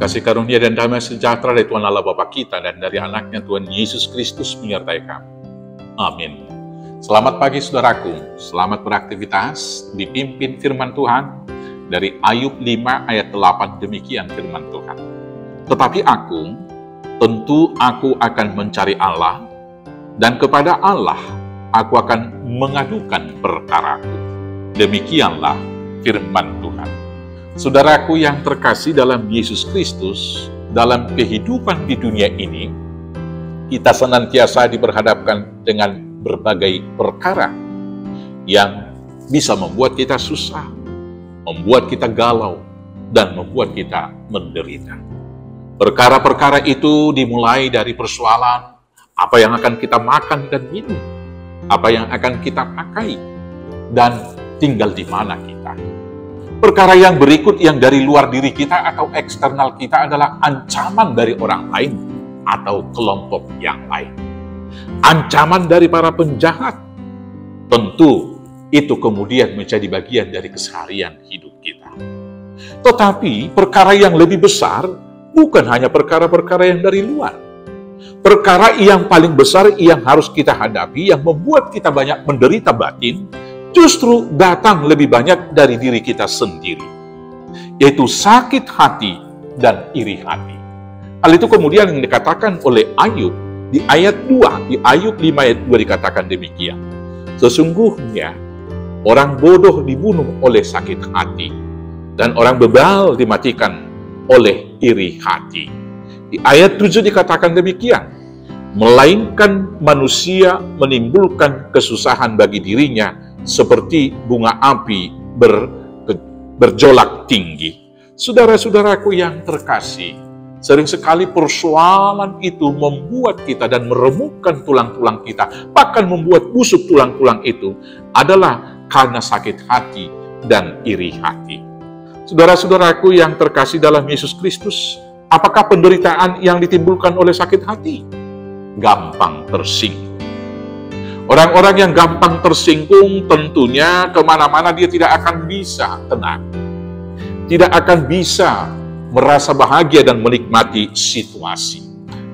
Kasih karunia dan damai sejahtera dari Tuhan Allah Bapa kita dan dari anaknya Tuhan Yesus Kristus menyertai kami. Amin. Selamat pagi saudaraku, selamat beraktivitas, dipimpin firman Tuhan dari Ayub 5 ayat 8, demikian firman Tuhan. Tetapi tentu aku akan mencari Allah, dan kepada Allah aku akan mengadukan perkaraku. Demikianlah firman Tuhan. Saudaraku yang terkasih dalam Yesus Kristus, dalam kehidupan di dunia ini, kita senantiasa diperhadapkan dengan berbagai perkara yang bisa membuat kita susah, membuat kita galau, dan membuat kita menderita. Perkara-perkara itu dimulai dari persoalan apa yang akan kita makan dan minum, apa yang akan kita pakai, dan tinggal di mana kita. Perkara yang berikut yang dari luar diri kita atau eksternal kita adalah ancaman dari orang lain atau kelompok yang lain. Ancaman dari para penjahat, tentu itu kemudian menjadi bagian dari keseharian hidup kita. Tetapi perkara yang lebih besar bukan hanya perkara-perkara yang dari luar. Perkara yang paling besar yang harus kita hadapi, yang membuat kita banyak menderita batin, justru datang lebih banyak dari diri kita sendiri, yaitu sakit hati dan iri hati. Hal itu kemudian yang dikatakan oleh Ayub di ayat 2, di Ayub 5 ayat 2 dikatakan demikian. Sesungguhnya orang bodoh dibunuh oleh sakit hati, dan orang bebal dimatikan oleh iri hati. Di ayat 7 dikatakan demikian, melainkan manusia menimbulkan kesusahan bagi dirinya, seperti bunga api berjolak tinggi. Saudara-saudaraku yang terkasih, sering sekali persoalan itu membuat kita dan meremukkan tulang-tulang kita, bahkan membuat busuk tulang-tulang itu adalah karena sakit hati dan iri hati. Saudara-saudaraku yang terkasih dalam Yesus Kristus, apakah penderitaan yang ditimbulkan oleh sakit hati? Gampang tersinggung. Orang-orang yang gampang tersinggung tentunya kemana-mana dia tidak akan bisa tenang. Tidak akan bisa merasa bahagia dan menikmati situasi.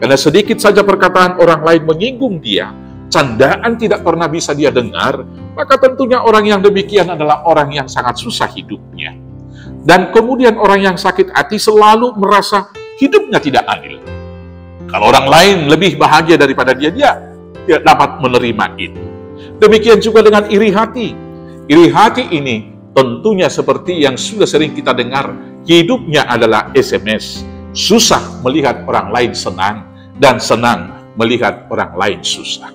Karena sedikit saja perkataan orang lain menyinggung dia, candaan tidak pernah bisa dia dengar, maka tentunya orang yang demikian adalah orang yang sangat susah hidupnya. Dan kemudian orang yang sakit hati selalu merasa hidupnya tidak adil. Kalau orang lain lebih bahagia daripada dia tidak dapat menerima itu. Demikian juga dengan iri hati. Iri hati ini tentunya seperti yang sudah sering kita dengar, hidupnya adalah SMS. Susah melihat orang lain senang, dan senang melihat orang lain susah.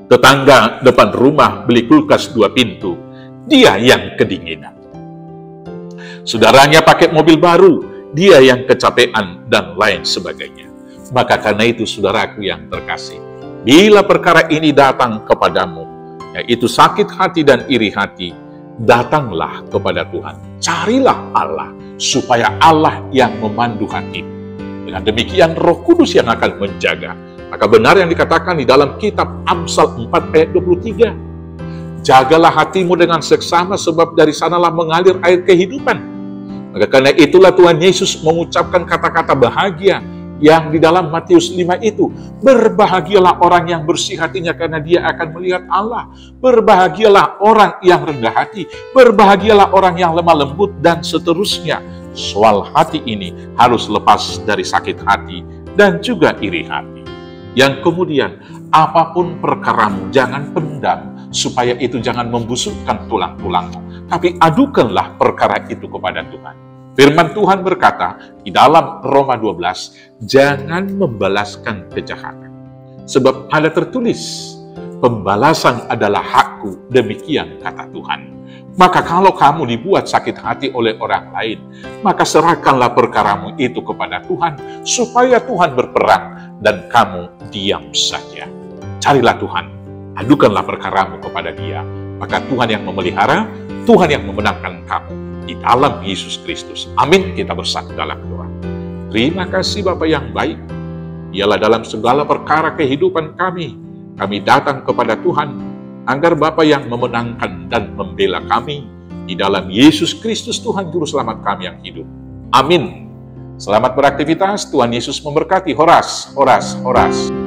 Tetangga depan rumah beli kulkas 2 pintu, dia yang kedinginan. Saudaranya pakai mobil baru, dia yang kecapean, dan lain sebagainya. Maka karena itu saudaraku yang terkasih, bila perkara ini datang kepadamu, yaitu sakit hati dan iri hati, datanglah kepada Tuhan. Carilah Allah, supaya Allah yang memandu hatimu. Dengan demikian Roh Kudus yang akan menjaga. Maka benar yang dikatakan di dalam kitab Amsal 4 ayat 23. Jagalah hatimu dengan seksama, sebab dari sanalah mengalir air kehidupan. Maka karena itulah Tuhan Yesus mengucapkan kata-kata bahagia yang di dalam Matius 5 itu. Berbahagialah orang yang bersih hatinya, karena dia akan melihat Allah. Berbahagialah orang yang rendah hati. Berbahagialah orang yang lemah lembut, dan seterusnya. Soal hati ini harus lepas dari sakit hati dan juga iri hati. Yang kemudian, apapun perkaramu, jangan pendam, supaya itu jangan membusukkan tulang-tulangmu. Tapi adukanlah perkara itu kepada Tuhan. Firman Tuhan berkata di dalam Roma 12, jangan membalaskan kejahatan. Sebab ada tertulis, pembalasan adalah hakku, demikian kata Tuhan. Maka kalau kamu dibuat sakit hati oleh orang lain, maka serahkanlah perkaramu itu kepada Tuhan, supaya Tuhan berperang dan kamu diam saja. Carilah Tuhan, adukanlah perkaramu kepada Dia, maka Tuhan yang memelihara, Tuhan yang memenangkan kamu di dalam Yesus Kristus. Amin. Kita bersatu dalam doa. Terima kasih Bapa yang baik. Ialah dalam segala perkara kehidupan kami datang kepada Tuhan, agar Bapa yang memenangkan dan membela kami di dalam Yesus Kristus Tuhan Juru Selamat kami yang hidup. Amin. Selamat beraktivitas, Tuhan Yesus memberkati. Horas, horas, horas.